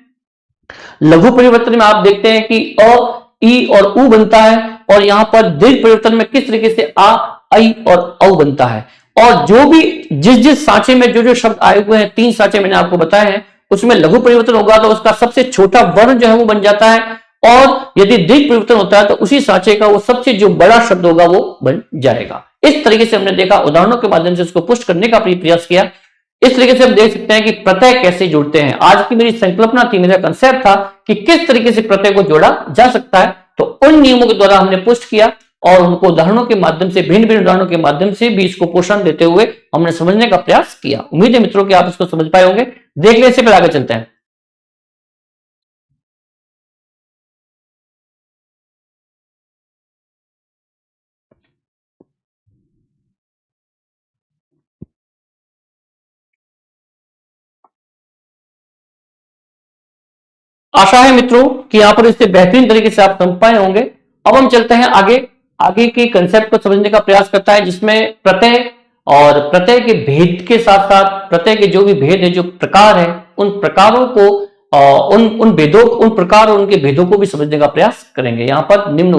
लघु परिवर्तन में आप देखते हैं कि अ, ई और उ बनता है, और यहां पर दीर्घ परिवर्तन में किस तरीके से आ, आई और औ बनता है। और जो भी जिस सांचे में जो शब्द आए हुए हैं, 3 सांचे मैंने आपको बताए हैं, उसमें लघु परिवर्तन होगा तो उसका सबसे छोटा वर्ण जो है वो बन जाता है, और यदि दीर्घ परिवर्तन होता है तो उसी सांचे का वो सबसे जो बड़ा शब्द होगा वो बन जाएगा। इस तरीके से हमने देखा, उदाहरणों के माध्यम से उसको पुष्ट करने का प्रयास किया। इस तरीके से हम देख सकते हैं कि प्रत्यय कैसे जुड़ते हैं। आज की मेरी संकल्पना थी, मेरा कंसेप्ट था कि किस तरीके से प्रत्यय को जोड़ा जा सकता है। तो उन नियमों के द्वारा हमने पुष्ट किया और उनको उदाहरणों के माध्यम से, भिन्न भिन्न उदाहरणों के माध्यम से भी इसको पोषण देते हुए हमने समझने का प्रयास किया। उम्मीद है मित्रों कि आप इसको समझ पाए होंगे। देख ले, इससे फिर आगे चलते हैं। आशा है मित्रों कि यहां पर इससे बेहतरीन तरीके से आप समझ पाए होंगे। अब हम चलते हैं आगे के कंसेप्ट को समझने का प्रयास करता है, जिसमें प्रत्यय के भेद के साथ साथ प्रत्यय के जो भी भेद है, जो प्रकार है, उन प्रकारों को उन प्रकार और उनके भेदों को भी समझने का प्रयास करेंगे यहां पर निम्न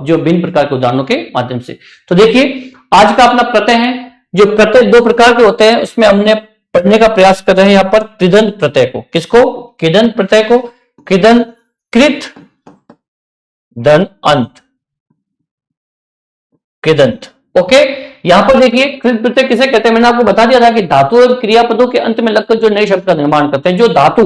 जो भिन्न प्रकार के उदाहरणों के माध्यम से। तो देखिए, आज का अपना प्रत्यय है। जो प्रत्यय 2 प्रकार के होते हैं, उसमें हमने पढ़ने का प्रयास कर रहे हैं यहां पर कृदंत प्रत्यय को। किसको? कृदंत प्रत्यय को। कृदंत, कृत धन अंत, कृदंत। ओके, यहां पर देखिए कृत प्रत्यय किसे कहते हैं, मैंने आपको बता दिया था कि धातु एवं क्रियापदों के अंत में लगकर जो नए शब्द का निर्माण करते हैं, जो धातु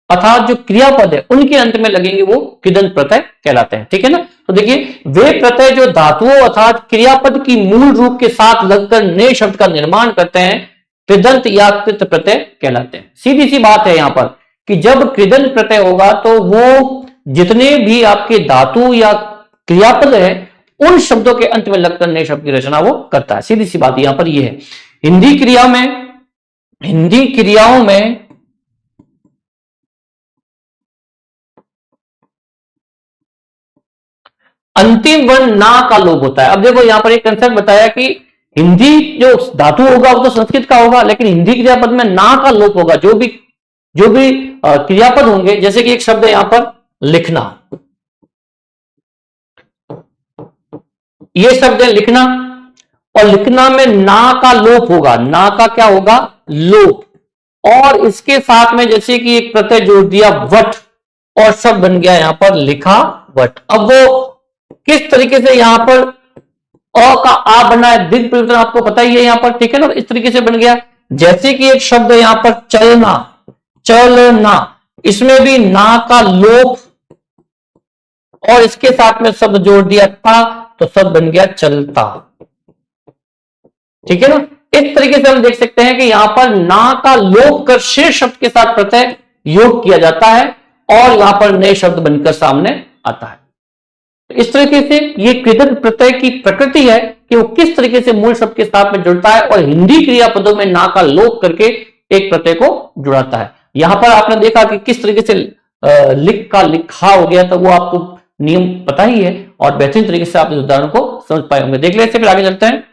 अर्थात जो क्रियापद है उनके अंत में लगेंगे वो कृदंत प्रत्यय कहलाते हैं। ठीक है ना। तो देखिए, वे प्रत्यय जो धातुओं अर्थात क्रियापद की मूल रूप के साथ लगकर नए शब्द का निर्माण करते हैं, कृदंत या कृत प्रत्यय कहलाते हैं। सीधी सी बात है यहां पर कि जब कृदंत प्रत्यय होगा तो वो जितने भी आपके धातु या क्रियापद है उन शब्दों के अंत में लगकर नए शब्द की रचना वो करता है। सीधी सी बात यहां पर यह है। हिंदी क्रियाओं में अंतिम वर्ण ना का लोप होता है। अब देखो, यहां पर एक कंसेप्ट बताया कि हिंदी जो धातु होगा वो तो संस्कृत का होगा, लेकिन हिंदी क्रियापद में ना का लोप होगा। जो भी क्रियापद होंगे, जैसे कि एक शब्द है यहां पर लिखना, ये शब्द है लिखना, और लिखना में ना का लोप होगा। ना का क्या होगा? लोप। और इसके साथ में जैसे कि एक प्रत्यय जोड़ दिया वट, और शब्द बन गया यहां पर लिखा वट। अब वो किस तरीके से यहां पर अ का आ बना है, दीर्घ परिवर्तन आपको पता ही है यहां पर। ठीक है ना। इस तरीके से बन गया। जैसे कि एक शब्द है यहां पर चलना, इसमें भी ना का लोप और इसके साथ में शब्द जोड़ दिया था, तो शब्द बन गया चलता। ठीक है ना। इस तरीके से हम देख सकते हैं कि यहां पर ना का लोप कर शेष शब्द के साथ प्रत्यय योग किया जाता है और यहां पर नए शब्द बनकर सामने आता है। इस तरीके से ये कृदंत प्रत्यय की प्रकृति है कि वो किस तरीके से मूल शब्द के साथ में जुड़ता है और हिंदी क्रियापदों में ना का लोप करके एक प्रत्यय को जुड़ाता है। यहां पर आपने देखा कि किस तरीके से लिख का लिखा हो गया, तो वो आपको नियम पता ही है और बेहतरीन तरीके से आप इस उदाहरण को समझ पाए होंगे। देख लेते हैं, फिर आगे चलते हैं।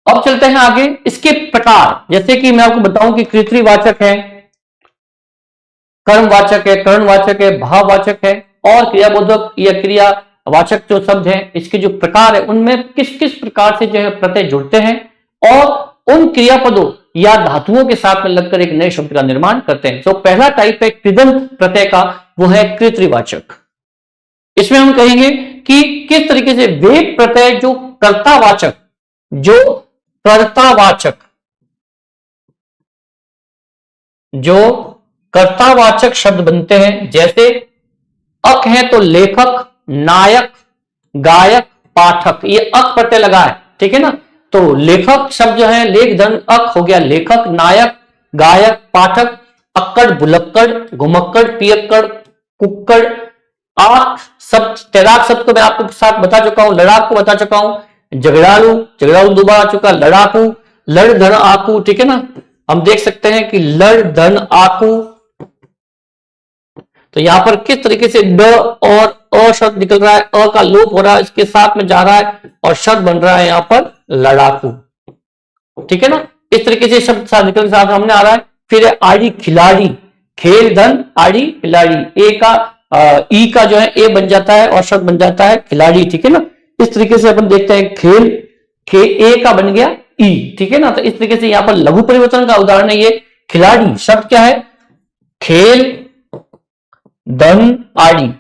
अब चलते हैं आगे इसके प्रकार। जैसे कि मैं आपको बताऊं कि कृतवाचक है, कर्मवाचक है, करणवाचक है, भाववाचक है, और क्रियाबोधक या क्रियावाचक जो शब्द है, इसके जो प्रकार है उनमें किस किस प्रकार से जो है प्रत्यय जुड़ते हैं और उन क्रियापदों या धातुओं के साथ में लगकर एक नए शब्द का निर्माण करते हैं। तो पहला टाइप है कृदंत प्रत्यय का, वो है कृतवाचक। इसमें हम कहेंगे कि किस तरीके से वे प्रत्यय जो कर्तावाचक शब्द बनते हैं, जैसे अक है तो लेखक, नायक, गायक, पाठक, ये अक प्रत्यय लगा है, ठीक है ना। तो लेखक शब्द जो है लेख धन अक हो गया लेखक, नायक, गायक, पाठक, अक्कड़, भुलक्कड़, घुमक्कड़, पियक्कड़, कुक्कड़, आक शब्द, तैराक शब्द को मैं आपको साथ बता चुका हूं, लड़ाक को बता चुका हूं, झगड़ालू दोबारा आ चुका, लड़ाकू, लड़ धन आकू, ठीक है ना। हम देख सकते हैं कि लड़ धन आकू, तो यहां पर किस तरीके से ड और अ शब्द निकल रहा है, अ का लोप हो रहा है, इसके साथ में जा रहा है और शब्द बन रहा है यहां पर लड़ाकू, ठीक है ना। इस तरीके से शब्द साथ निकल के साथ सामने आ रहा है। फिर है आड़ी, खिलाड़ी, खेल धन आड़ी खिलाड़ी, ए का ई का जो है ए बन जाता है और शब्द बन जाता है खिलाड़ी, ठीक है ना। इस तरीके से अपन देखते हैं खेल, ए का बन गया ई, ठीक है ना। तो इस तरीके से यहां पर लघु परिवर्तन का उदाहरण है ये। खिलाड़ी शब्द क्या है, खेल धन आड़ी,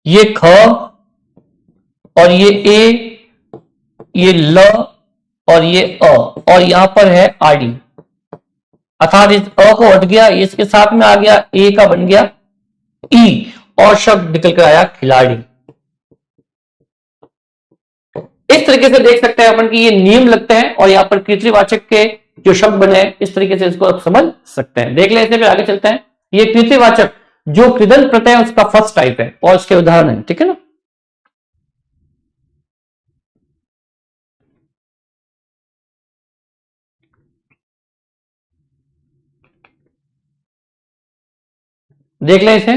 ये ख और ये ए, ये ल और ये अ, और यहां पर है आड़ी, अर्थात इस अ को हट गया, इसके साथ में आ गया ए का बन गया ई और शब्द निकल कर आया खिलाड़ी। इस तरीके से देख सकते हैं अपन कि ये नियम लगते हैं और यहां पर कृतवाचक के जो शब्द बने हैं, इस तरीके से इसको आप समझ सकते हैं। देख लें, फिर आगे चलते हैं। ये कृतवाचक जो कृदंत प्रत्यय है उसका फर्स्ट टाइप है और उसके उदाहरण है, ठीक है ना। देख लें इसे।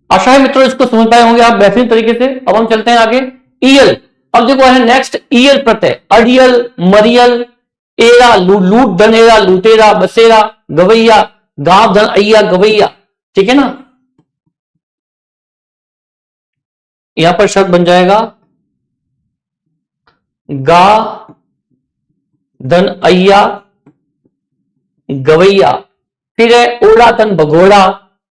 आशा है मित्रों इसको समझ पाए होंगे आप बेहतरीन तरीके से। अब हम चलते हैं आगे। ईयल, अब देखो है नेक्स्ट ईयल प्रत्यय, अड़ियल, मरियल, एरा, लूट धन एरा, लूटेरा, बसेरा, गवैया, गांव धन अय्या, गवैया, ठीक है ना। यहां पर शब्द बन जाएगा गा धन अय्या, गवैया। फिर है ओड़ा धन भगोड़ा,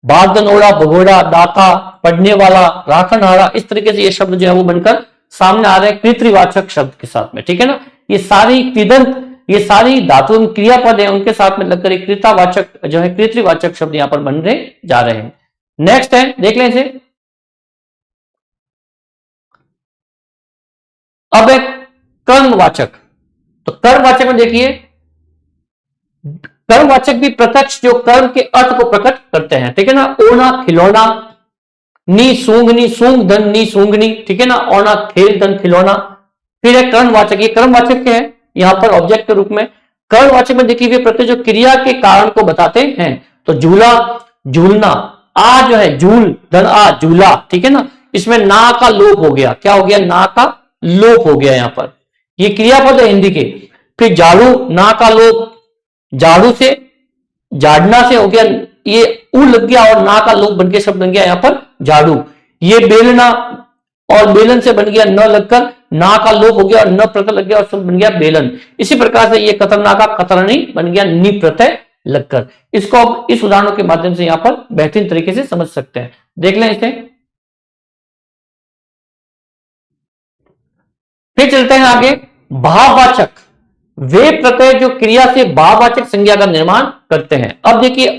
बादन ओड़ा भगोड़ा, दाता, पढ़ने वाला, राखनहारा। इस तरीके से ये शब्द जो है वो बनकर सामने आ रहे हैं कृतवाचक शब्द के साथ में, ठीक है ना। ये सारी कृदंत, ये सारी धातु क्रियापद है, उनके साथ में लगकर एक कृतवाचक जो है कृतवाचक शब्द यहां पर बनने जा रहे हैं। नेक्स्ट है, देख लें इसे। अब एक कर्मवाचक, तो कर्मवाचक में देखिए, कर्मवाचक भी प्रत्यक्ष जो कर्म के अर्थ को प्रकट करते हैं, ठीक है ना। ओना खिलौना, नी सूंग धन नी सूंगनी, ठीक है ना। ओना खेल धन खिलौना। फिर है कर्मवाचक, ये कर्मवाचक के हैं यहां पर ऑब्जेक्ट के रूप में। कर्मवाचक में देखिए वे प्रत्यय जो क्रिया के कारण को बताते हैं, तो झूला, झूलना, आ जो है झूल धन आ झूला, ठीक है ना। इसमें ना का लोप हो गया, क्या हो गया, ना का लोप हो गया यहां पर, ये क्रियापद है हिंदी के। फिर झाड़ू, ना का लोप, झाड़ू से झाड़ना से हो गया, ये उ लग गया और ना का लोप बन के शब्द बन गया यहां पर झाड़ू। ये बेलना और बेलन से बन गया न लगकर, ना का लोप हो गया और न प्रत्यय लग गया और शब्द बन गया बेलन। इसी प्रकार से ये कतरना का कतरनी बन गया नी प्रत्यय लगकर। इसको अब इस उदाहरणों के माध्यम से यहां पर बेहतरीन तरीके से समझ सकते हैं। देख लें इसे। फिर चलते हैं आगे। भाववाचक, वे प्रत्यय जो क्रिया से भाववाचक संज्ञा का निर्माण करते हैं। अब देखिए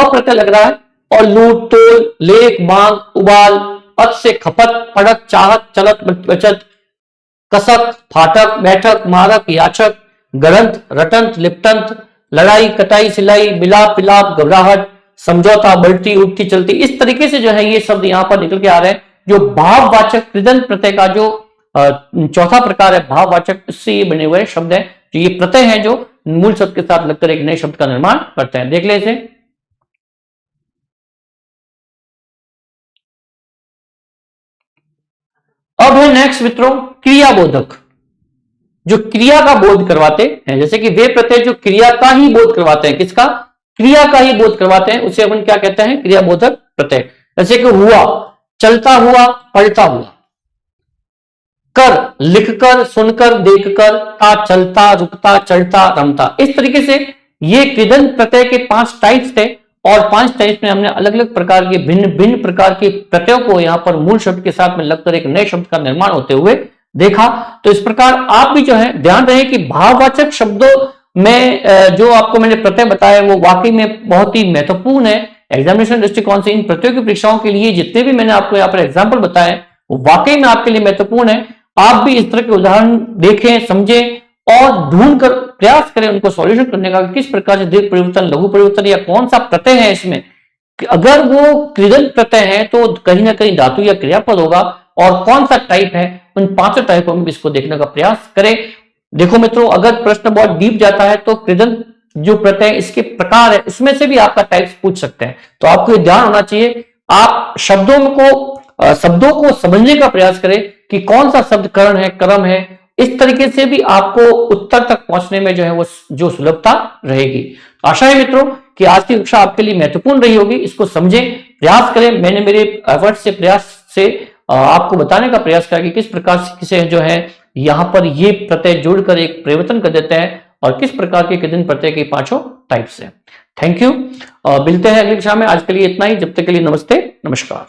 प्रत्यय लग रहा है और लूट, तोल, लेख, मांग, उबाल, अत से खपत, पड़क, चाहत, चलत, बचत, कसक, फाटक, बैठक, मारक, याचक, ग्रंथ, रटंत, लिप्टंत, लड़ाई, कटाई, सिलाई, मिलाप, पिलाप, घबराहट, समझौता, बढ़ती, उठती, चलती। इस तरीके से जो है ये शब्द यहां पर निकल के आ रहे हैं। जो भाववाचक कृदंत प्रत्यय का जो चौथा प्रकार है भाववाचक, इससे ये बने हुए शब्द है, जो ये प्रत्यय है जो मूल शब्द के साथ लगकर एक नए शब्द का निर्माण करते हैं। देख ले इसे। अब है नेक्स्ट मित्रों क्रियाबोधक, जो क्रिया का बोध करवाते हैं। जैसे कि वे प्रत्यय जो क्रिया का ही बोध करवाते हैं, किसका, क्रिया का ही बोध करवाते हैं, उसे अपन क्या कहते हैं, क्रियाबोधक प्रत्यय, जैसे कि हुआ, चलता हुआ, पढ़ता हुआ, कर, लिखकर, सुनकर, देखकर, था, चलता, रुकता, चढ़ता, रमता। इस तरीके से ये कृदंत प्रत्यय के 5 टाइप्स थे और 5 टाइप्स में हमने अलग अलग प्रकार के भिन्न भिन्न प्रकार के प्रत्ययों को यहाँ पर मूल शब्द के साथ में लगकर एक नए शब्द का निर्माण होते हुए देखा। तो इस प्रकार आप भी जो है ध्यान रहे कि भाववाचक शब्दों में जो आपको मैंने प्रत्यय बताया वो वाकई में बहुत ही महत्वपूर्ण है। एग्जामिनेशन दृष्टिकोण से इन प्रत्ययों की परीक्षाओं के लिए जितने भी मैंने आपको यहाँ पर एग्जाम्पल बताए वो वाकई में आपके लिए महत्वपूर्ण है। आप भी इस तरह के उदाहरण देखें, समझें और ढूंढ कर प्रयास करें उनको सॉल्यूशन करने का, किस प्रकार से दीर्घ परिवर्तन, लघु परिवर्तन या कौन सा प्रत्यय है इसमें। अगर वो कृदंत प्रत्यय है तो कहीं ना कहीं धातु या क्रियापद होगा और कौन सा टाइप है, उन 5 टाइपों में इसको देखने का प्रयास करें। देखो मित्रों, अगर प्रश्न बहुत डीप जाता है तो कृदंत जो प्रत्यय इसके प्रकार है इसमें से भी आपका टाइप्स पूछ सकते हैं। तो आपको ये ध्यान होना चाहिए, आप शब्दों को समझने का प्रयास करें कि कौन सा शब्द करण है, क्रम है। इस तरीके से भी आपको उत्तर तक पहुंचने में जो है वो जो सुलभता रहेगी। आशा है मित्रों कि आज की कक्षा आपके लिए महत्वपूर्ण रही होगी। इसको समझें, प्रयास करें। मैंने मेरे एफर्ट से, प्रयास से आपको बताने का प्रयास किया कि किस प्रकार से जो है यहां पर ये प्रत्यय जोड़कर एक परिवर्तन कर देते हैं और किस प्रकार के कृदंत प्रत्यय के 5 टाइप्स है। Thank you. मिलते हैं अगली कक्षा में। आज के लिए इतना ही। जब तक के लिए नमस्ते, नमस्कार।